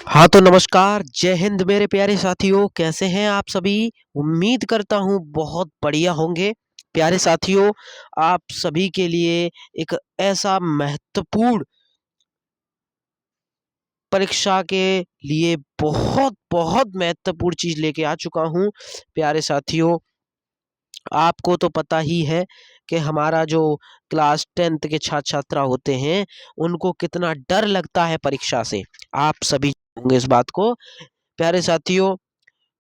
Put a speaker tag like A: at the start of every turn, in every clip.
A: हाँ तो नमस्कार, जय हिंद मेरे प्यारे साथियों, कैसे हैं आप सभी? उम्मीद करता हूँ बहुत बढ़िया होंगे। प्यारे साथियों, आप सभी के लिए एक ऐसा महत्वपूर्ण परीक्षा के लिए बहुत महत्वपूर्ण चीज़ लेके आ चुका हूँ। प्यारे साथियों, आपको तो पता ही है कि हमारा जो क्लास 10th के छात्र-छात्रा होते हैं, उनको कितना डर लगता है परीक्षा से। आप सभी होंगे इस बात को। प्यारे साथियों,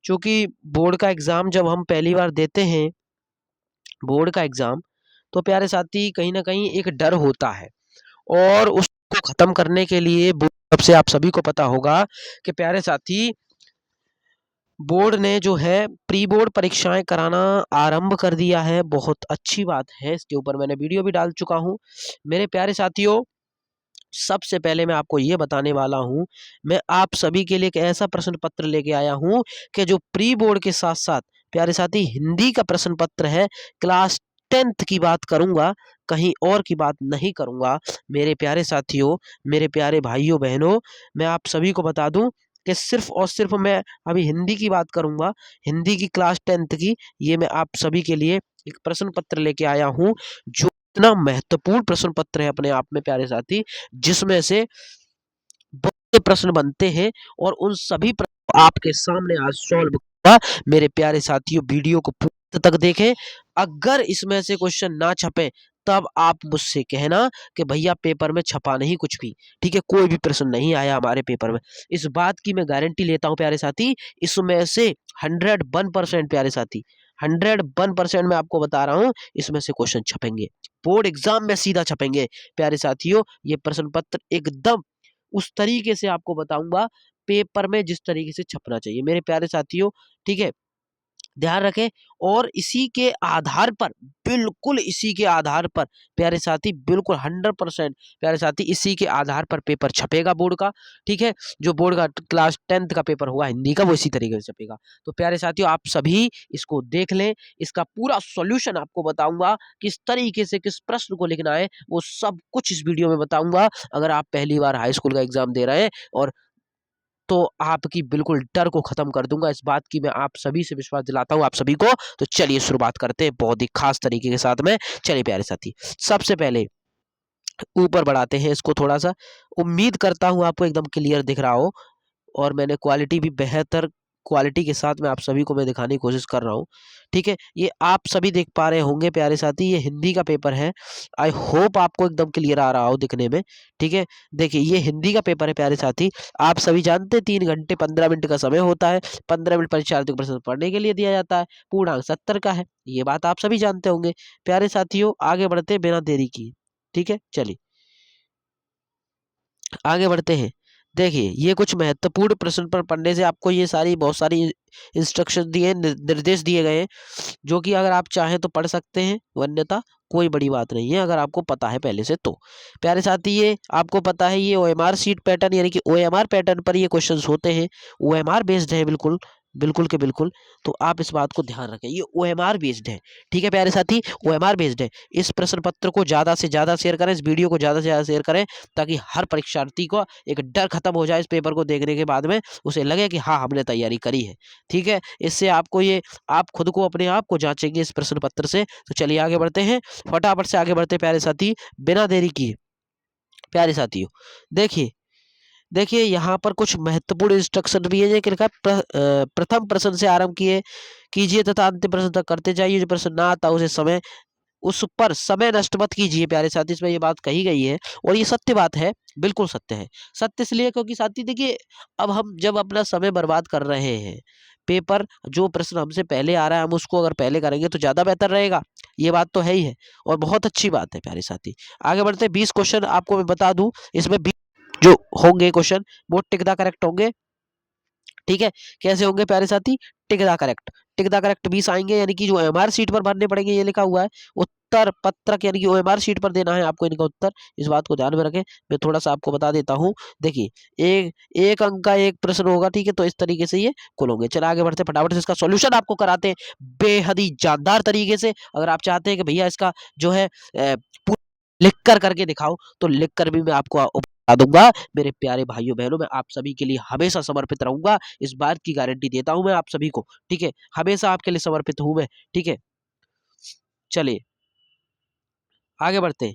A: चूँकि बोर्ड का एग्ज़ाम जब हम पहली बार देते हैं, बोर्ड का एग्ज़ाम, तो प्यारे साथी कहीं न कहीं एक डर होता है और उसको ख़त्म करने के लिए बोर्ड तरफ से आप सभी को पता होगा कि प्यारे साथी बोर्ड ने जो है प्री बोर्ड परीक्षाएँ कराना आरंभ कर दिया है। बहुत अच्छी बात है, इसके ऊपर मैंने वीडियो भी डाल चुका हूँ। मेरे प्यारे साथियों, सबसे पहले मैं आपको ये बताने वाला हूँ, मैं आप सभी के लिए एक ऐसा प्रश्न पत्र लेके आया हूँ कि जो प्री बोर्ड के साथ-साथ प्यारे साथी हिंदी का प्रश्न पत्र है, क्लास 10th की बात करूँगा, कहीं और की बात नहीं करूँगा। मेरे प्यारे साथियों, मेरे प्यारे भाइयों-बहनों, मैं आप सभी को बता दूँ कि सिर्फ़ और सिर्फ़ मैं अभी हिंदी की बात करूँगा, हिंदी की क्लास 10th की, ये मैं आप सभी के लिए एक प्रश्न पत्र लेके आया हूँ, जो इतना महत्वपूर्ण प्रश्न पत्र है अपने आप में प्यारे साथी, जिसमें से बहुत से प्रश्न बनते हैं और उन सभी प्रश्नों को आपके सामने आज सॉल्व करूँगा। मेरे प्यारे साथियों, वीडियो को पूरे तक देखें। अगर इसमें से क्वेश्चन ना छपे, तब आप मुझसे कहना कि भैया पेपर में छपा नहीं कुछ भी, ठीक है? कोई भी प्रश्न नहीं आया हमारे पेपर में। इस बात की मैं गारंटी लेता हूँ प्यारे साथी, इसमें से 101% प्यारे साथी, 101% मैं आपको बता रहा हूँ, इसमें से क्वेश्चन छपेंगे। बोर्ड एग्ज़ाम में सीधा छपेंगे। प्यारे साथियों, ये प्रश्न पत्र एकदम उस तरीके से आपको बताऊँगा, पेपर में जिस तरीके से छपना चाहिए। मेरे प्यारे साथियों, ठीक है? ध्यान रखें और इसी के आधार पर, बिल्कुल इसी के आधार पर प्यारे साथी, बिल्कुल 100% प्यारे साथी, इसी के आधार पर पेपर छपेगा बोर्ड का, ठीक है? जो बोर्ड का क्लास 10th का पेपर होगा हिंदी का, वो इसी तरीके से छपेगा। तो प्यारे साथियों, आप सभी इसको देख लें, इसका पूरा सॉल्यूशन आपको बताऊँगा, किस तरीके से किस प्रश्न को लिखना है, वो सब कुछ इस वीडियो में बताऊँगा। अगर आप पहली बार हाई स्कूल का एग्ज़ाम दे रहे हैं और तो आपकी बिल्कुल डर को ख़त्म कर दूँगा, इस बात की मैं आप सभी से विश्वास दिलाता हूँ आप सभी को। तो चलिए शुरुआत करते हैं बहुत ही ख़ास तरीके के साथ में। चलिए प्यारे साथी, सबसे पहले ऊपर बढ़ाते हैं इसको थोड़ा-सा। उम्मीद करता हूँ आपको एकदम क्लियर दिख रहा हो और मैंने क्वालिटी भी बेहतर क्वालिटी के साथ में आप सभी को मैं दिखाने की कोशिश कर रहा हूँ। ठीक है? ये आप सभी देख पा रहे होंगे प्यारे साथी, ये हिंदी का पेपर है। आई होप आपको एकदम क्लियर आ रहा हो दिखने में। ठीक है? देखिए, ये हिंदी का पेपर है प्यारे साथी। आप सभी जानते हैं 3 घंटे 15 मिनट का समय होता है। 15 मिनट परीक्षार्थी को प्रश्न पढ़ने के लिए दिया जाता है। पूर्णांक 70 का है। ये बात आप सभी जानते होंगे। प्यारे साथियों, आगे बढ़ते हैं बिना देरी किए। ठीक है? चलिए। आगे बढ़ते हैं। देखिए, ये कुछ महत्वपूर्ण प्रश्न पर पढ़ने से आपको ये सारी बहुत सारी इंस्ट्रक्शन दिए निर्देश दिए गए हैं, जो कि अगर आप चाहें तो पढ़ सकते हैं, वन्यथा कोई बड़ी बात नहीं है अगर आपको पता है पहले से तो। प्यारे साथी, ये आपको पता है ये ओएमआर शीट पैटर्न यानी कि ओएमआर पैटर्न पर ये क्वेश्चन्स होते हैं। ओएमआर बेस्ड है बिल्कुल, बिल्कुल के बिल्कुल। तो आप इस बात को ध्यान रखें, ये ओएमआर बेस्ड है। ठीक है प्यारे साथी? ओएमआर बेस्ड है। इस प्रश्न पत्र को ज़्यादा से ज़्यादा शेयर करें, इस वीडियो को ज़्यादा से ज़्यादा शेयर करें, ताकि हर परीक्षार्थी को एक डर खत्म हो जाए इस पेपर को देखने के बाद में, उसे लगे कि हाँ, हमने तैयारी करी है। ठीक है? इससे आपको ये आप खुद को अपने आप को जाँचेंगे इस प्रश्न पत्र से। तो चलिए आगे बढ़ते हैं, फटाफट से आगे बढ़ते हैं प्यारे साथी, बिना देरी किए। प्यारे साथियों, देखिए देखिए यहाँ पर कुछ महत्वपूर्ण इंस्ट्रक्शन भी है, ये कि लिखा है प्रथम प्रश्न से आरंभ किए कीजिए तथा अंतिम प्रश्न तक करते जाइए। जो प्रश्न ना आता उसे समय उस पर समय नष्ट मत कीजिए प्यारे साथी, इसमें ये बात कही गई है और ये सत्य बात है, बिल्कुल सत्य है। सत्य इसलिए क्योंकि साथी देखिए, अब हम जब अपना समय बर्बाद कर रहे हैं, पेपर जो प्रश्न हमसे पहले आ रहा है हम उसको अगर पहले करेंगे तो ज़्यादा बेहतर रहेगा। ये बात तो है ही है और बहुत अच्छी बात है प्यारे साथी। आगे बढ़ते हैं, 20 क्वेश्चन आपको मैं बता दूँ, इसमें 20 जो होंगे क्वेश्चन वो टिक द करेक्ट होंगे। ठीक है? कैसे होंगे प्यारे साथी? Tick the correct. Tick the correct 20 आएँगे, यानी कि जो ओएमआर शीट पर भरने पड़ेंगे, ये लिखा हुआ है। उत्तर पत्रक यानी कि ओएमआर शीट पर देना है आपको इनका उत्तर। इस बात को ध्यान में रखें। मैं थोड़ा-सा आपको बता देता हूँ। देखिए, एक 1 अंक का 1 प्रश्न होगा, ठीक है? तो इस तरीके से ये कुल होंगे। चलिए आगे बढ़ते हैं, फटाफट से इसका सॉल्यूशन आपको कराते हैं बेहद ही जानदार तरीके से। अगर आप चाहते हैं कि भैया इसका जो है लिख कर करके दिखाओ, तो लिख कर भी मैं आपको बता दूंगा। मेरे प्यारे भाइयों बहनों, मैं आप सभी के लिए हमेशा समर्पित रहूंगा, इस बात की गारंटी देता हूं मैं आप सभी को। ठीक है, हमेशा आपके लिए समर्पित हूं मैं। ठीक है, चलिए आगे बढ़ते हैं,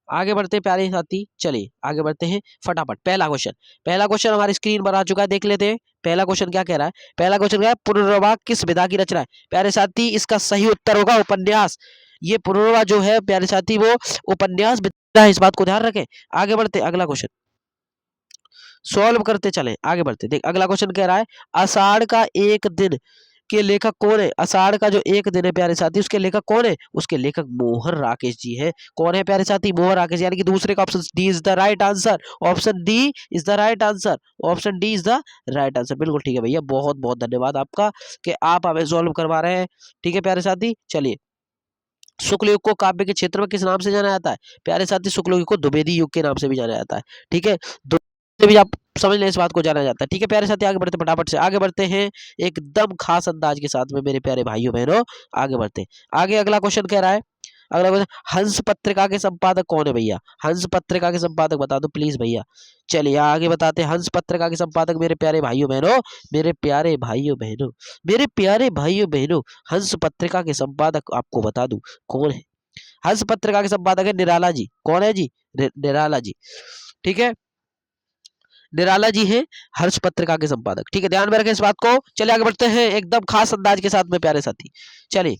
A: आगे बढ़ते हैं प्यारे साथी, चलिए आगे बढ़ते हैं फटाफट। पहला क्वेश्चन, पहला क्वेश्चन हमारी स्क्रीन पर आ चुका है, देख लेते हैं। पहला क्वेश्चन क्या कह रहा है? पहला क्वेश्चन क्या है? पुनर्विवाह किस विधा की रचना है? प्यारे साथी इसका सही उत्तर होगा उपन्यास। ये पुनर्विवाह जो है प्यारे साथी वो उपन्यास विधा है, इस बात को ध्यान रखें। आगे बढ़ते अगला क्वेश्चन सॉल्व करते चले, आगे बढ़ते। देख अगला क्वेश्चन कह रहा है आषाढ़ का एक दिन के लेखक कौन है? आषाढ़ का जो एक दिन है प्यारे साथी उसके लेखक कौन है? उसके लेखक मोहन राकेश जी है। कौन है प्यारे साथी? मोहन राकेश, यानी कि दूसरे का option D is the right answer. Option D is the right answer. Option D is the right answer. बिल्कुल ठीक है भैया, बहुत बहुत धन्यवाद आपका कि आप हमें सॉल्व करवा रहे हैं। ठीक है प्यारे साथी, चलिए शुक्ल युग को काव्य के क्षेत्र में किस नाम से जाना जाता है? प्यारे साथी शुक्ल युग को द्विवेदी युग के नाम से भी जाना जाता है। ठीक है, से भी आप समझ लें, इस बात को जाना जाता है। ठीक है प्यारे साथी, आगे बढ़ते फटाफट से आगे बढ़ते हैं एकदम खास अंदाज के साथ में मेरे प्यारे भाइयों बहनों। आगे बढ़ते हैं, आगे अगला क्वेश्चन कह रहा है, अगला क्वेश्चन हंस पत्रिका के संपादक कौन है भैया? हंस पत्रिका के संपादक बता दो प्लीज भैया। चलिए आगे बताते हैं, हंस पत्रिका के संपादक मेरे प्यारे भाइयों बहनों, मेरे प्यारे भाइयों बहनों, मेरे प्यारे भाइयों बहनों, हंस पत्रिका के संपादक आपको बता दूं कौन है। हंस पत्रिका के संपादक है निराला जी। कौन है जी? निराला जी। ठीक है, निराला जी हैं हर्ष पत्रिका के संपादक। ठीक है, ध्यान में रखें इस बात को। चलिए आगे बढ़ते हैं एकदम खास अंदाज के साथ में प्यारे साथी। चलिए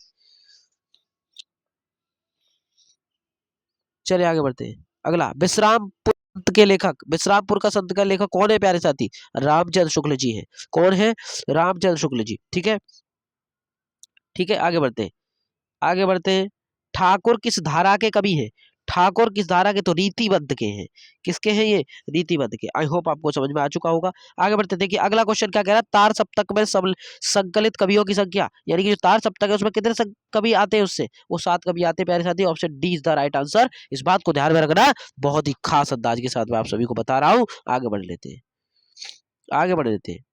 A: चलिए आगे बढ़ते हैं, अगला विश्रामपुर संत के लेखक, विश्रामपुर का संत का लेखक कौन है प्यारे साथी? रामचंद्र शुक्ल जी है। कौन है? रामचंद्र शुक्ल जी। ठीक है, ठीक है आगे बढ़ते हैं, आगे बढ़ते हैं। ठाकुर किस धारा के कवि हैं? ठाकुर किस धारा के? तो रीतिबद्ध के हैं। किसके हैं ये? रीतिबद्ध के। आई होप आपको समझ में आ चुका होगा। आगे बढ़ते देखिए अगला क्वेश्चन क्या कह रहा है, तार सप्तक में संकलित कवियों की संख्या, यानी कि जो तार सप्तक है उसमें कितने कवि आते हैं? उससे वो 7 कवि आते हैं प्यारे साथी। Option D is the right answer. इस बात को ध्यान में रखना, बहुत ही खास अंदाज के साथ मैं आप सभी को बता रहा हूँ। आगे बढ़ लेते हैं, आगे बढ़ लेते हैं।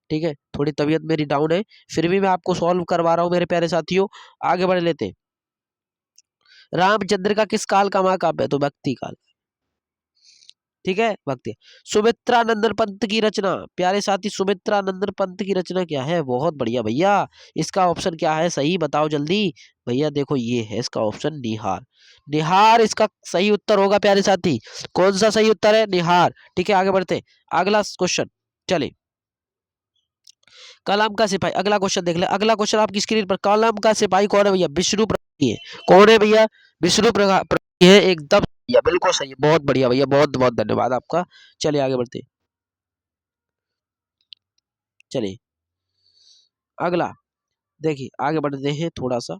A: ठीक है, थोड़ी तबीयत मेरी डाउन है, फिर भी मैं आपको सॉल्व करवा रहा हूँ मेरे प्यारे साथियों। आगे बढ़ लेते हैं, रामचंद्र का किस काल का महाकाव्य है? तो भक्ति काल। ठीक है, भक्ति। सुमित्रा नंदन पंत की रचना, प्यारे साथी सुमित्रा नंदन पंत की रचना क्या है? बहुत बढ़िया भैया, इसका ऑप्शन क्या है? सही बताओ जल्दी भैया। देखो ये है इसका ऑप्शन निहार। निहार इसका सही उत्तर होगा प्यारे साथी। कौन सा सही उत्तर है? निहार। ठीक है आगे बढ़ते अगला क्वेश्चन। चले, कलम का सिपाही, अगला क्वेश्चन देख ले। अगला क्वेश्चन आपकी स्क्रीन पर, कलम का सिपाही कौन है भैया? विष्णु प्रभाती है। कौन है भैया? विष्णु प्रभाती है, एकदम भैया बिल्कुल सही है, बहुत बढ़िया भैया, बहुत बहुत धन्यवाद आपका। चलिए आगे बढ़ते, चलिए अगला देखिए आगे बढ़ते हैं थोड़ा सा।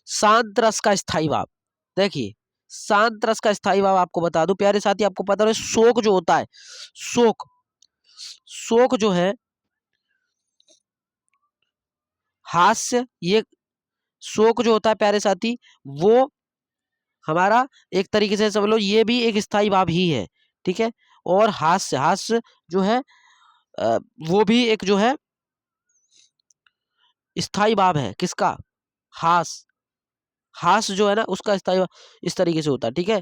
A: शांत रस का स्थायी भाव, देखिए शांत रस का स्थायी भाव आपको बता दूं प्यारे साथी, आपको पता है शोक जो होता है, शोक, शोक जो है, हास्य, ये शोक जो होता है प्यारे साथी वो हमारा एक तरीके से समझ लो ये भी एक स्थायी भाव ही है। ठीक है, और हास्य, हास्य जो है वो भी एक जो है स्थायी भाव है। किसका? हास, हास जो है ना उसका स्थायी भाव इस तरीके से होता है। ठीक है,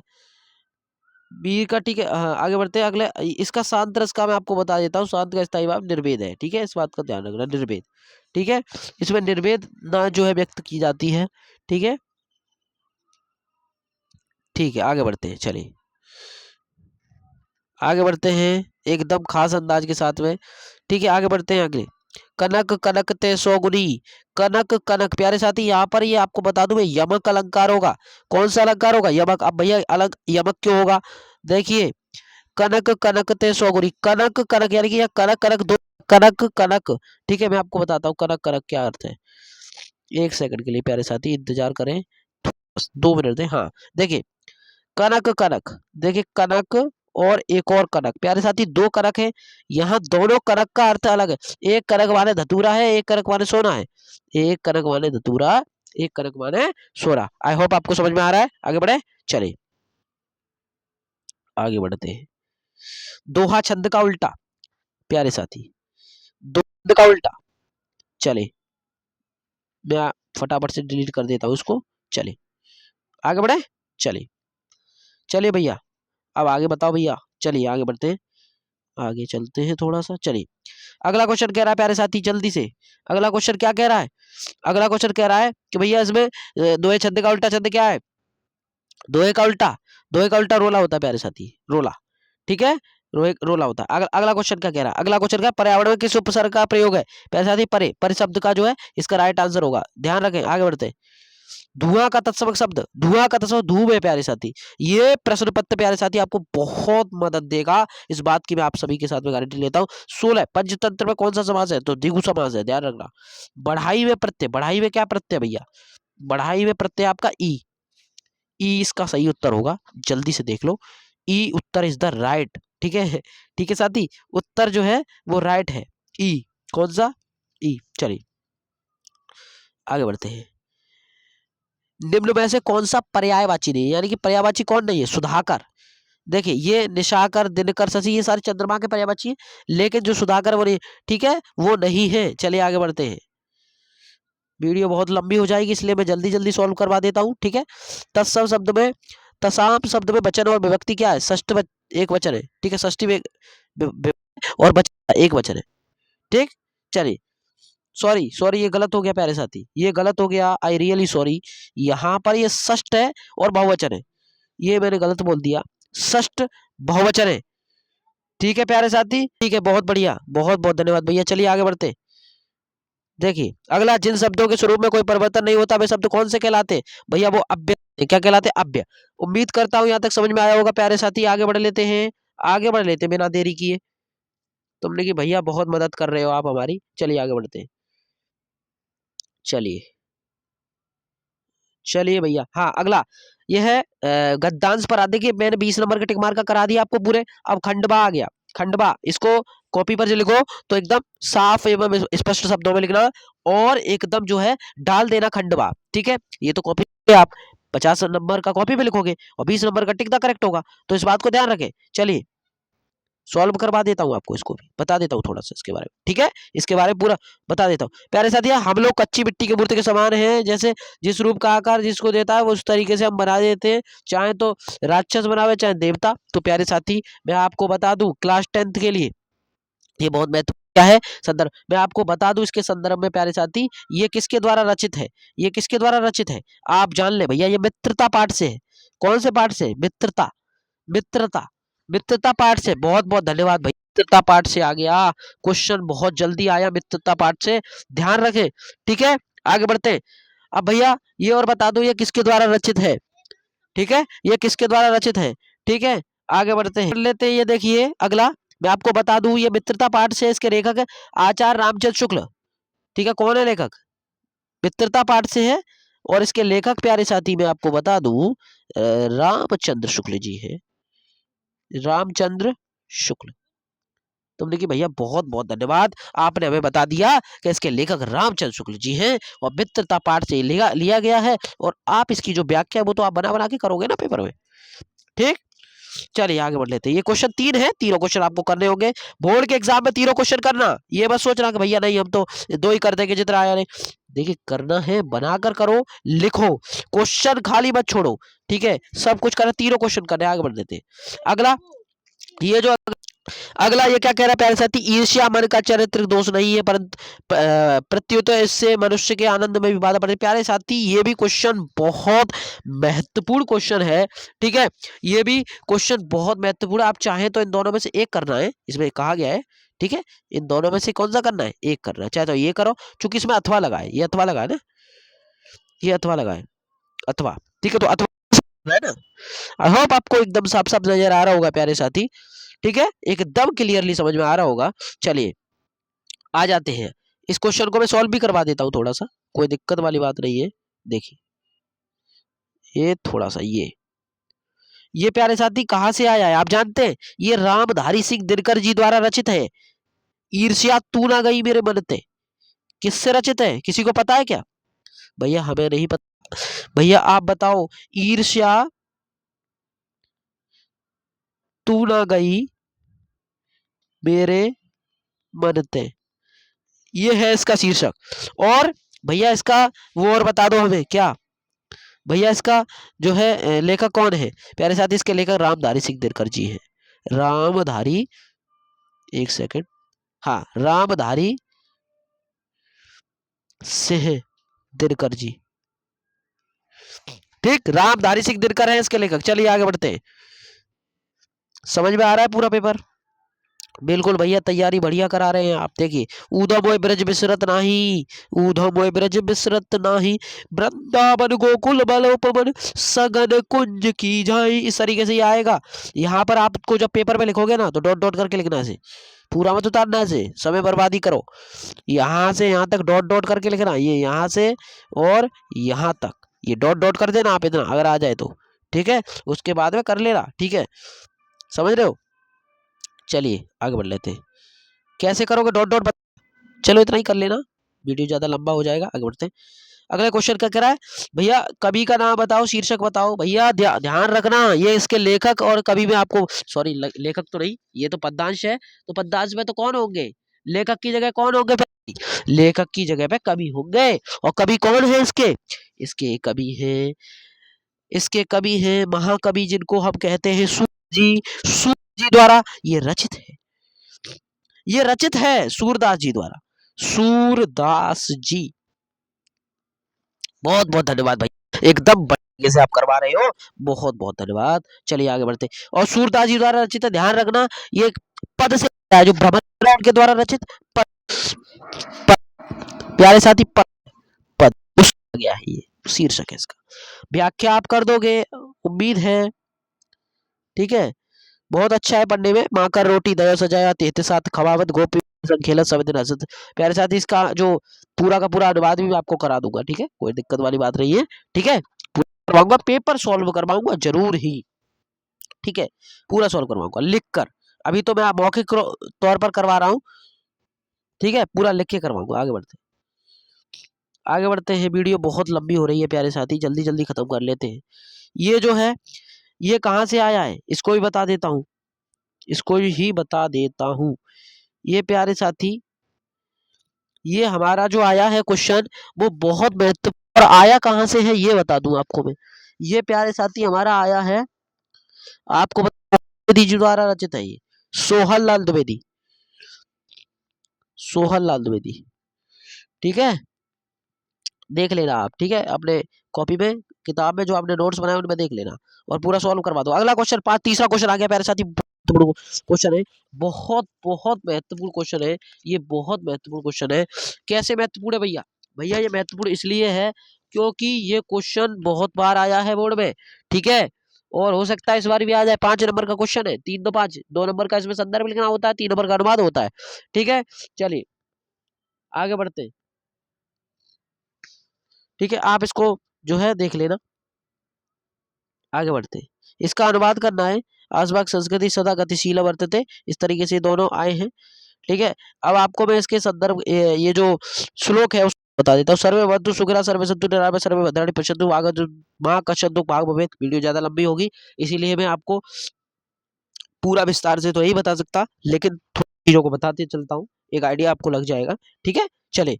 A: वीर का। ठीक है हाँ, आगे बढ़ते हैं अगले। इसका शांत रस का मैं आपको बता देता हूँ, शांत का स्थायी भाव निर्वेद है। ठीक है, इस बात का ध्यान रखना, निर्वेद। ठीक है, इसमें निर्वेद ना जो है व्यक्त की जाती है। ठीक है, ठीक है आगे बढ़ते हैं, चलिए आगे बढ़ते हैं एकदम खास अंदाज के साथ में। ठीक है आगे बढ़ते हैं अगले, कनक कनक ते सौगुनी, कनक कनक प्यारे साथी यहाँ पर ये आपको बता दूं मैं यमक अलंकार होगा। कौन सा अलंकार होगा? यमक। अब भैया अलग यमक क्यों होगा? देखिए कनक कनक ते सौगुनी, कनक कनक यानी कि यह कनक कनक दो, कनक कनक। ठीक है, मैं आपको बताता हूँ कनक कनक क्या अर्थ है। एक सेकंड के लिए प्यारे साथी इंतजार करें, बस 2 मिनट दें। हाँ देखिए कनक कनक, देखिए कनक और एक और कनक, प्यारे साथी 2 कनक है। यहाँ दोनों कनक का अर्थ अलग है। एक कनक माने धतूरा है, एक कनक माने सोना है। एक कनक माने धतूरा, एक कनक माने सोना। आई होप आपको समझ में आ रहा है। आगे बढ़े, चले आगे बढ़ते हैं। दोहा छंद का उल्टा, प्यारे साथी दोहा छंद का उल्टा। चले मैं फटाफट से डिलीट कर देता हूँ इसको। चले आगे बढ़े, चले चलिए भैया अब आगे बताओ भैया, चलिए आगे बढ़ते हैं, आगे चलते हैं थोड़ा सा। चलिए अगला क्वेश्चन कह रहा है प्यारे साथी, जल्दी से अगला क्वेश्चन क्या कह रहा है। अगला क्वेश्चन कह रहा है कि भैया इसमें दोहे छंद का उल्टा छंद क्या है। दोहे का उल्टा, दोहे का उल्टा रोला होता है प्यारे साथी, रोला। ठीक है, रोला होता है। अगला क्वेश्चन क्या कह रहा है, अगला क्वेश्चन क्या है, पर्यावरण में किस उपसर्ग का प्रयोग है। प्यारे साथी परे, परे शब्द का जो है इसका राइट आंसर होगा, ध्यान रखें। आगे बढ़ते हैं। धुआं का तत्समक शब्द, धुआं का तत्समक धूप है प्यारे साथी। ये प्रश्न पत्र प्यारे साथी आपको बहुत मदद देगा, इस बात की मैं आप सभी के साथ में गारंटी लेता हूँ। 16 पंचतंत्र में कौन सा समास है, तो द्विगु समास है, ध्यान रखना। बढ़ाई में प्रत्यय, बढ़ाई में क्या प्रत्यय भैया, बढ़ाई में प्रत्यय आपका ई, ई इसका सही उत्तर होगा, जल्दी से देख लो। ई उत्तर इज द राइट, ठीक है, ठीक है साथी, उत्तर जो है वो राइट है, ई। कौन सा, ई। चलिए आगे बढ़ते हैं। निम्न में से कौन सा पर्यायवाची नहीं है, यानी कि पर्यायवाची कौन नहीं है, सुधाकर। देखिए ये निशाकर, दिनकर, शशि ये सारे चंद्रमा के पर्यायवाची है, लेकिन जो सुधाकर वो नहीं, ठीक है, वो नहीं है। चलिए आगे बढ़ते हैं, वीडियो बहुत लंबी हो जाएगी इसलिए मैं जल्दी जल्दी सॉल्व करवा देता हूँ। ठीक है, तत्सम शब्द में, तसाम शब्द में वचन और विभक्ति क्या है, षष्ठ एक वचन है। ठीक है, षष्ठी और बचन एक वचन है। ठीक, चलिए सॉरी सॉरी ये गलत हो गया प्यारे साथी, ये गलत हो गया, आई रियली सॉरी। यहाँ पर ये षष्ठ है और बहुवचन है, ये मैंने गलत बोल दिया, षष्ठ बहुवचन है। ठीक है प्यारे साथी, ठीक है, बहुत बढ़िया, बहुत बहुत धन्यवाद भैया। चलिए आगे बढ़ते। देखिए अगला, जिन शब्दों के स्वरूप में कोई परिवर्तन नहीं होता वे शब्द कौन से कहलाते हैं भैया, वो अव्यय, क्या कहलाते हैं, अव्यय। उम्मीद करता हूं यहाँ तक समझ में आया होगा प्यारे साथी। आगे बढ़ लेते हैं, आगे बढ़ लेते हैं बिना देरी किए। तुमने की भैया बहुत मदद कर रहे हो आप हमारी। चलिए आगे बढ़ते हैं, चलिए चलिए भैया। हाँ अगला यह है गद्यांश पर आदि के, मैंने 20 नंबर के टिक मार का करा दिया आपको पूरे। अब खंडबा आ गया, खंडबा, इसको कॉपी पर जो लिखो तो एकदम साफ एवं स्पष्ट शब्दों में लिखना, और एकदम जो है डाल देना खंडबा। ठीक है, ये तो कॉपी पे आप 50 नंबर का कॉपी पे लिखोगे और 20 नंबर का टिक दा करेक्ट होगा, तो इस बात को ध्यान रखें। चलिए सॉल्व करवा देता हूँ आपको, इसको भी बता देता हूँ थोड़ा सा इसके बारे में। ठीक है, इसके बारे में पूरा बता देता हूँ प्यारे साथिया। हम लोग कच्ची मिट्टी के मूर्ति के समान हैं, जैसे जिस रूप का आकार जिसको देता है वो उस तरीके से हम बना देते हैं, चाहे तो राक्षस बनावे चाहे देवता। तो प्यारे साथी मैं आपको बता दूं, क्लास 10th के लिए ये बहुत महत्वपूर्ण क्या है, संदर्भ मैं आपको बता दूं इसके संदर्भ में प्यारे साथी, ये किसके द्वारा रचित है, ये किसके द्वारा रचित है आप जान ले भैया, ये मित्रता पाठ से है। कौन से पाठ से, मित्रता, मित्रता, मित्रता पाठ से। बहुत बहुत धन्यवाद भाई, मित्रता पाठ से आ गया क्वेश्चन, बहुत जल्दी आया मित्रता पाठ से, ध्यान रखें। ठीक है, आगे बढ़ते हैं। अब भैया ये और बता दो ये किसके द्वारा रचित है, ठीक है, ये किसके द्वारा रचित है। ठीक है, आगे बढ़ते हैं, लेते हैं। ये देखिए अगला मैं आपको बता दूं, ये मित्रता पाठ से, इसके लेखक है आचार्य रामचंद्र शुक्ल। ठीक है, कौन है लेखक, मित्रता पाठ से है, और इसके लेखक प्यारे साथी मैं आपको बता दूं रामचंद्र शुक्ल जी है, रामचंद्र शुक्ल। तुमने की भैया बहुत बहुत धन्यवाद, आपने हमें बता दिया कि इसके लेखक रामचंद्र शुक्ल जी हैं और मित्रता पाठ से लिया गया है, और आप इसकी जो व्याख्या है वो तो आप बना बना के करोगे ना पेपर में। ठीक, चलिए आगे बढ़ लेते हैं। ये क्वेश्चन 3 है, तीनों क्वेश्चन आपको करने होंगे बोर्ड के एग्जाम में, तीनों क्वेश्चन करना। ये बस सोचना कि भैया नहीं हम तो 2 ही कर देंगे जितना आया नहीं, देखिए करना है, बनाकर करो, लिखो, क्वेश्चन खाली मत छोड़ो। ठीक है, सब कुछ करना, तीनों क्वेश्चन करने। आगे बढ़ देते हैं अगला, ये जो अगला ये क्या कह रहा है प्यारे साथी, ईर्ष्या मन का चारित्रिक दोष नहीं है, परंतु प्रत्युत इससे मनुष्य के आनंद में भी बाधा पड़ती है। प्यारे साथी ये भी क्वेश्चन बहुत महत्वपूर्ण क्वेश्चन है। ठीक है, ये भी क्वेश्चन बहुत महत्वपूर्ण, आप चाहें तो इन दोनों में से एक करना है, इसमें कहा गया है। ठीक है, इन दोनों में से कौन सा करना है, एक करना है, चाहे तो ये करो, चूंकि इसमें अथवा लगा है, ये अथवा लगा है ना, ये अथवा लगा है, अथवा। ठीक है, तो अथवा है ना, आई होप आपको एकदम साफ साफ नजर आ रहा होगा प्यारे साथी। ठीक है, एकदम क्लियरली समझ में आ रहा होगा। चलिए आ जाते हैं, इस क्वेश्चन को मैं सॉल्व भी करवा देता हूँ थोड़ा सा, कोई दिक्कत वाली बात नहीं है। देखिए ये थोड़ा सा, ये प्यारे साथी कहाँ से आया है आप जानते हैं, ये रामधारी सिंह दिनकर जी द्वारा रचित है। ईर्ष्या तू ना गई मेरे मन ते, किससे रचित है, किसी को पता है क्या भैया, हमें नहीं पता, भैया आप बताओ। ईर्ष्या तू ना गई मेरे मन ते, ये है इसका शीर्षक। और भैया इसका वो और बता दो हमें क्या, भैया इसका जो है लेखक कौन है प्यारे साथी? इसके लेखक रामधारी सिंह दिनकर जी हैं। रामधारी, एक सेकंड, हाँ, रामधारी सिंह दिनकर जी। ठीक, रामधारी सिंह दिनकर है इसके लेखक। चलिए आगे बढ़ते हैं। समझ में आ रहा है पूरा पेपर? बिल्कुल भैया, तैयारी बढ़िया करा रहे हैं आप। देखिए, ऊधम मोय ब्रज बिसरत नाही, ऊधम मोय ब्रज बिसरत नाही, वृंदावन गोकुल बलोपमन सगन कुंज की जाई। इस तरीके से ये आएगा। यहाँ पर आपको जब पेपर में लिखोगे ना तो डॉट डॉट करके लिखना है, पूरा मत उतारना है, समय बर्बादी करो। यहाँ से यहाँ तक डॉट डॉट करके लिखना, ये यहाँ से और यहाँ तक ये डॉट डॉट कर देना आप, इतना अगर आ जाए तो। ठीक है, उसके बाद में कर लेना। ठीक है, समझ रहे हो? चलिए आगे बढ़ लेते हैं। कैसे करोगे डॉट डॉट चलो इतना ही कर लेना, वीडियो ज्यादा लंबा हो जाएगा। आगे बढ़ते हैं। अगला क्वेश्चन क्या कह रहा है भैया? कवि का नाम बताओ, शीर्षक बताओ। भैया ध्यान रखना, ये इसके लेखक और कवि में आपको, सॉरी लेखक तो नहीं, ये तो पद्यांश है, तो पद्यांश में तो कौन होंगे? लेखक की जगह कौन होंगे? लेखक की जगह पे कवि होंगे। और कवि कौन है इसके? इसके कवि हैं, इसके कवि हैं महाकवि, जिनको हम कहते हैं सूर जी। सूर जी द्वारा ये रचित है, ये रचित है सूरदास जी द्वारा। सूरदास जी। बहुत बहुत धन्यवाद भाई, एकदम बढ़िया से आप करवा रहे हो, बहुत बहुत धन्यवाद। चलिए आगे बढ़ते हैं। और सूरदास जी द्वारा रचित है, ध्यान रखना, ये पद से है, जो भ्रमर के द्वारा रचित पद, पद, प्यारे साथी पद, पद उस गया है, ये शीर्षक है इसका। व्याख्या आप कर दोगे, उम्मीद है। ठीक है, बहुत अच्छा है पढ़ने में। माकर रोटी दया सजाया, तेहते साथ खवावत, गोपी संखेला सब दिन हसत। प्यारे साथी, इसका जो पूरा का पूरा अनुवाद भी मैं आपको करा दूंगा। ठीक है, कोई दिक्कत वाली बात नहीं है। ठीक है, पूरा करवाऊंगा, पेपर सॉल्व करवाऊंगा जरूर ही। ठीक है, पूरा सॉल्व करवाऊंगा लिख कर। अभी तो मैं मौखिक तौर पर करवा रहा हूँ। ठीक है, पूरा लिख के करवाऊंगा। आगे बढ़ते आगे बढ़ते हैं। वीडियो बहुत लंबी हो रही है प्यारे साथी, जल्दी जल्दी खत्म कर लेते हैं। ये जो है ये कहाँ से आया है इसको भी बता देता हूँ, इसको ही बता देता हूँ। ये प्यारे साथी, ये हमारा जो आया है क्वेश्चन, वो बहुत महत्वपूर्ण। और आया कहाँ से है ये बता दूं आपको मैं। ये प्यारे साथी हमारा आया है, आपको द्विवेदी जी द्वारा रचित है ये। सोहन लाल द्विवेदी, सोहन लाल द्विवेदी। ठीक है, देख लेना आप। ठीक है, अपने कॉपी में, किताब में जो आपने नोट्स बनाए उनमें देख लेना और पूरा सॉल्व करवा दो। अगला क्वेश्चन, तीसरा क्वेश्चन आ गया प्यारे साथी, महत्वपूर्ण क्वेश्चन है, बहुत बहुत महत्वपूर्ण क्वेश्चन है ये, बहुत महत्वपूर्ण क्वेश्चन है। कैसे महत्वपूर्ण है भैया? भैया ये महत्वपूर्ण इसलिए है क्योंकि ये क्वेश्चन बहुत बार आया है बोर्ड में। ठीक है, और हो सकता है इस बार भी आ जाए। 5 नंबर का क्वेश्चन है, 3 तो 5, 2 नंबर का इसमें संदर्भ लिखना होता है, 3 नंबर का अनुवाद होता है। ठीक है, चलिए आगे बढ़ते हैं। ठीक है, आप इसको जो है देख लेना। आगे बढ़ते हैं। इसका अनुवाद करना है। आसबाग संस्कृति सदा गतिशील वर्तते, इस तरीके से दोनों आए हैं। ठीक है, अब आपको मैं इसके संदर्भ ये जो श्लोक है उसको बता देता हूँ। सर्वे भवन्तु सुखिनः सर्वे सन्तु निरामयाः सर्वे भद्राणि पश्यन्तु मां कश्चित् भाग भवेत्। वीडियो ज्यादा लंबी होगी, इसीलिए मैं आपको पूरा विस्तार से तो यही बता सकता, लेकिन थोड़ी चीजों को बताते चलता हूँ, एक आइडिया आपको लग जाएगा। ठीक है, चले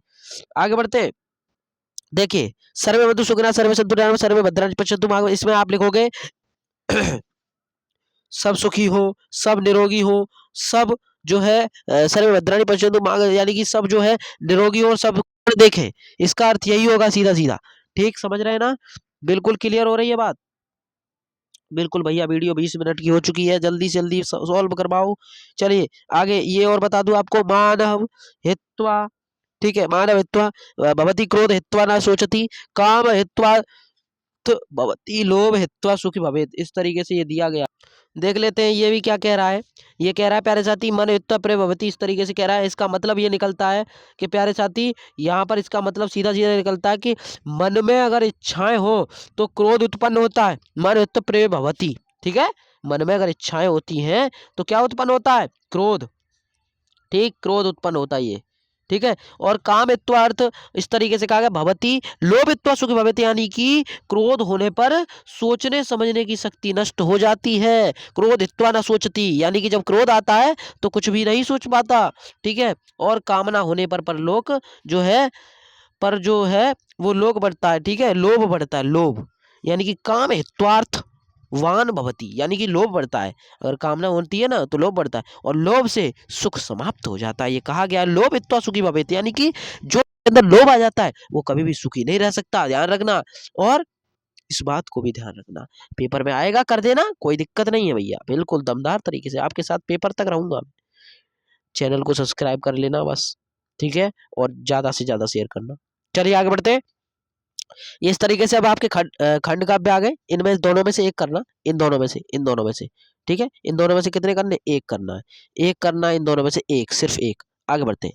A: आगे बढ़ते। देखिए, सर्वे भवन्तु सुखिनः सर्वे सन्तु निरामयाः सर्वे भद्राणि पश्यन्तु, इसमें आप लिखोगे सब सुखी हो, सब निरोगी हो, सब जो है सर्वे भद्राणि पश्यन्तु मां, यानी कि सब जो है निरोगी हो और सब देखें। इसका अर्थ यही होगा सीधा सीधा। ठीक, समझ रहे हैं ना? बिल्कुल क्लियर हो रही है बात? बिल्कुल भैया, वीडियो 20 मिनट की हो चुकी है, जल्दी से जल्दी सॉल्व करवाओ। चलिए आगे, ये और बता दूं आपको, मानव हित्वा। ठीक है, मानव हित्वा भवती क्रोध हित्वा न सोचती, काम हित्वा भवती लोभ हित्वा सुखी भवेत्। इस तरीके से ये दिया गया। देख लेते हैं ये भी क्या कह रहा है। ये कह रहा है प्यारे साथी, मन युक्त प्रभवती, इस तरीके से कह रहा है। इसका मतलब ये निकलता है कि प्यारे साथी, यहाँ पर इसका मतलब सीधा सीधा निकलता है कि मन में अगर इच्छाएं हो तो क्रोध उत्पन्न होता है। मन युक्त प्रभवती, ठीक है, मन में अगर इच्छाएं होती हैं तो क्या उत्पन्न होता है? क्रोध। ठीक, क्रोध उत्पन्न होता है ये। ठीक है, और काम अर्थ इस तरीके से कहा गया, भवती लोभ सुख भवती, यानी कि क्रोध होने पर सोचने समझने की शक्ति नष्ट हो जाती है। क्रोध हित्वा न सोचती, यानी कि जब क्रोध आता है तो कुछ भी नहीं सोच पाता। ठीक है, और कामना होने पर परलोक जो है, पर जो है वो लोभ बढ़ता है। ठीक है, लोभ बढ़ता है, लोभ। यानी कि काम हित्वार्थ वान भवति, यानी कि लोभ बढ़ता है। अगर कामना होती है ना तो लोभ बढ़ता है, और लोभ से सुख समाप्त हो जाता है। ये कहा गया लोभ हित्वा सुखी भवेति, यानी कि जो अंदर लोभ आ जाता है वो कभी भी सुखी नहीं रह सकता, ध्यान रखना। और इस बात को भी ध्यान रखना, पेपर में आएगा कर देना, कोई दिक्कत नहीं है भैया, बिल्कुल दमदार तरीके से आपके साथ पेपर तक रहूंगा। चैनल को सब्सक्राइब कर लेना बस, ठीक है, और ज्यादा से ज्यादा शेयर करना। चलिए आगे बढ़ते हैं। इस तरीके से अब आपके खंड काव्य आ गए, इनमें दोनों में से एक करना, इन दोनों में से, ठीक है, इन दोनों में से कितने करने, एक करना है, एक करना है, इन दोनों में से एक, सिर्फ एक। आगे बढ़ते हैं।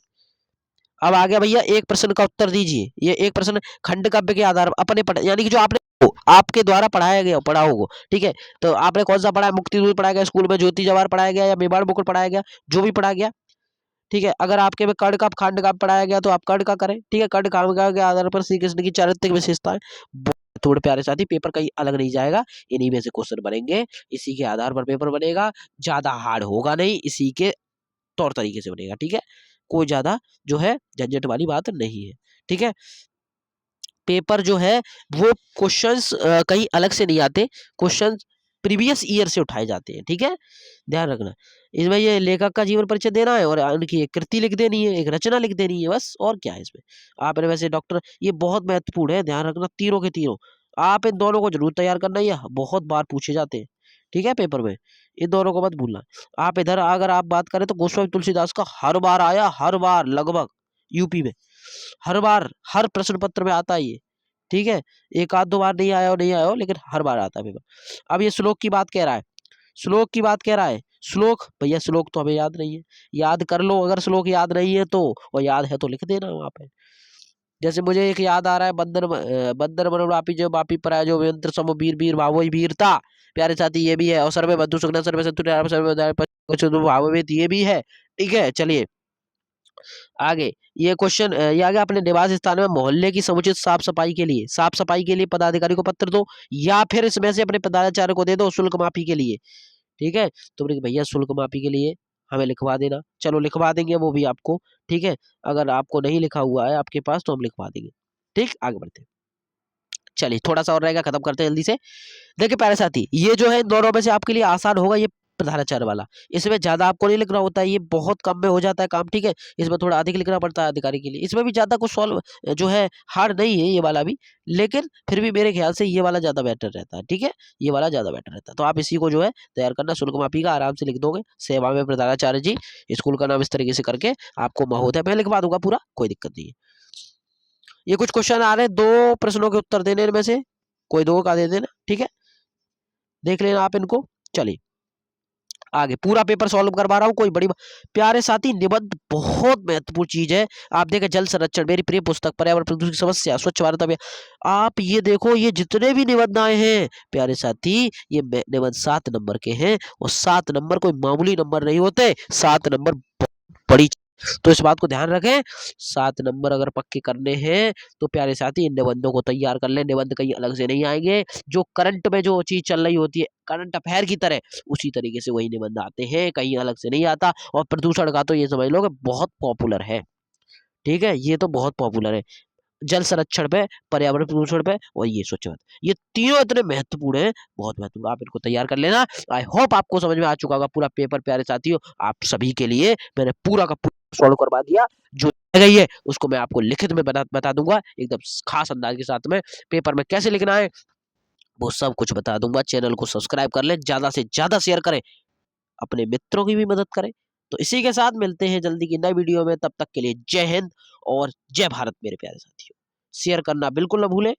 A: अब आ गया भैया, एक प्रश्न का उत्तर दीजिए। ये एक प्रश्न खंड काव्य के आधार पर अपने यानी कि जो आपने आपके द्वारा पढ़ाया गया पढ़ा होगा, ठीक है। तो आपने कौन सा पढ़ा है, मुक्ति दूत पढ़ाया गया स्कूल में, ज्योति जवाहर पढ़ाया गया, या मेवाड़ मुकुट पढ़ाया गया, जो भी पढ़ाया गया, ठीक है। अगर आपके में कर्ण का खंड का पढ़ाया गया तो आप कर्ण का करें, ठीक है। कर्ण काव्य के आधार पर श्री कृष्ण की चारित्रिक विशेषताएं, थोड़े प्यारे साथी, पेपर कहीं अलग नहीं जाएगा, इन्हीं में से क्वेश्चन बनेंगे, इसी के आधार पर पेपर बनेगा, ज्यादा हार्ड होगा नहीं, इसी के तौर तरीके से बनेगा, ठीक है। कोई ज्यादा जो है झंझट वाली बात नहीं है, ठीक है। पेपर जो है वो क्वेश्चंस कहीं अलग से नहीं आते, क्वेश्चंस प्रीवियस ईयर से उठाए जाते हैं, ठीक है, ध्यान रखना। इसमें ये लेखक का जीवन परिचय देना है और उनकी एक कृति लिख देनी है, एक रचना लिख देनी है, बस, और क्या है इसमें। आपने वैसे डॉक्टर, ये बहुत महत्वपूर्ण है, ध्यान रखना, तीनों के तीनों आप इन दोनों को जरूर तैयार करना, ये बहुत बार पूछे जाते हैं, ठीक है, पेपर में, इन दोनों को मत भूलना। आप इधर अगर आप बात करें तो गोस्वामी तुलसीदास का हर बार आया, हर बार लगभग यूपी में, हर बार हर प्रश्न पत्र में आता है ये, ठीक है। एक आध दो बार नहीं आया हो, लेकिन हर बार आता है पेपर। अब ये श्लोक की बात कह रहा है, श्लोक की बात कह रहा है, श्लोक भैया, श्लोक तो हमें याद नहीं है, याद कर लो, अगर श्लोक याद नहीं है तो, और याद है तो लिख देना वहां पे। जैसे मुझे एक याद आ रहा है, बंदर मनोवापी जो बापी पर जो यंत्र समो वीर वीर भावो वीरता, प्यारे साथी, ये भी है। और सर्वे बंधु सुखना सर्वे संतु सर्वे भाववेद, ये भी है, ठीक है। चलिए आगे, ये क्वेश्चन, ये आगे, अपने निवास स्थान में मोहल्ले की समुचित साफ सफाई के लिए, पदाधिकारी को पत्र दो, या फिर इसमें से अपने पदाचार्य को दे दो शुल्क माफी के लिए, ठीक है। तो बोले कि भैया शुल्क माफी के लिए हमें लिखवा देना, चलो लिखवा देंगे वो भी आपको, ठीक है। अगर आपको नहीं लिखा हुआ है आपके पास तो हम लिखवा देंगे, ठीक। आगे बढ़ते हैं। चलिए थोड़ा सा और रहेगा, खत्म करते हैं जल्दी से। देखिए प्यारे साथी, ये जो है इन दोनों में से आपके लिए आसान होगा, ये प्रधानाचार्य वाला, इसमें ज्यादा आपको नहीं लिखना होता है, ये बहुत कम में हो जाता है काम, ठीक है। इसमें थोड़ा अधिक लिखना पड़ता है अधिकारी के लिए, इसमें भी ज्यादा कुछ सॉल्व जो है हार्ड नहीं है ये वाला भी, लेकिन फिर भी मेरे ख्याल से ये वाला ज्यादा बेटर रहता है, ठीक है, ये वाला ज्यादा बेटर रहता है। तो आप इसी को जो है तैयार करना, शुल्क माफी का आराम से लिख दोगे, सेवा में प्रधानाचार्य जी, स्कूल का नाम इस तरीके से करके आपको महोदय, मैं लिखवा दूंगा पूरा, कोई दिक्कत नहीं है। ये कुछ क्वेश्चन आ रहे हैं, दो प्रश्नों के उत्तर देने में से कोई दो का दे देना, ठीक है, देख लेना आप इनको। चलिए आगे, पूरा पेपर सॉल्व करवा रहा हूँ, कोई बड़ी प्यारे साथी, निबंध बहुत महत्वपूर्ण चीज है। आप देखें, जल संरक्षण, मेरी प्रिय पुस्तक, पर्यावरण प्रदूषण की समस्या, स्वच्छ भारत अभियान, आप ये देखो, ये जितने भी निबंध आए हैं प्यारे साथी, ये निबंध 7 नंबर के हैं, और 7 नंबर कोई मामूली नंबर नहीं होते, 7 नंबर बड़ी, तो इस बात को ध्यान रखें। 7 नंबर अगर पक्के करने हैं तो प्यारे साथी इन निबंधों को तैयार कर लें, निबंध कहीं अलग से नहीं आएंगे, जो करंट में जो चीज चल रही होती है करंट अफेयर की तरह, उसी तरीके से वही निबंध आते हैं, कहीं अलग से नहीं आता। और प्रदूषण का तो ये समझ लो कि बहुत पॉपुलर है, ठीक है, ये तो बहुत पॉपुलर है, जल संरक्षण पे, पर्यावरण प्रदूषण पे, और ये स्वच्छ भारत, ये तीनों इतने महत्वपूर्ण है, बहुत महत्वपूर्ण, आप इनको तैयार कर लेना। आई होप आपको समझ में आ चुका होगा पूरा पेपर, प्यारे साथियों, आप सभी के लिए मैंने पूरा का पूरा सॉल्व करवा दिया, जो रह गई है उसको मैं आपको लिखित में बता दूंगा, एकदम खास अंदाज के साथ में, पेपर में कैसे लिखना है वो सब कुछ बता दूंगा। चैनल को सब्सक्राइब कर लें, ज्यादा से ज्यादा शेयर करें, अपने मित्रों की भी मदद करें। तो इसी के साथ मिलते हैं जल्दी की नई वीडियो में, तब तक के लिए जय हिंद और जय भारत मेरे प्यारे साथियों। शेयर करना बिल्कुल न भूलें।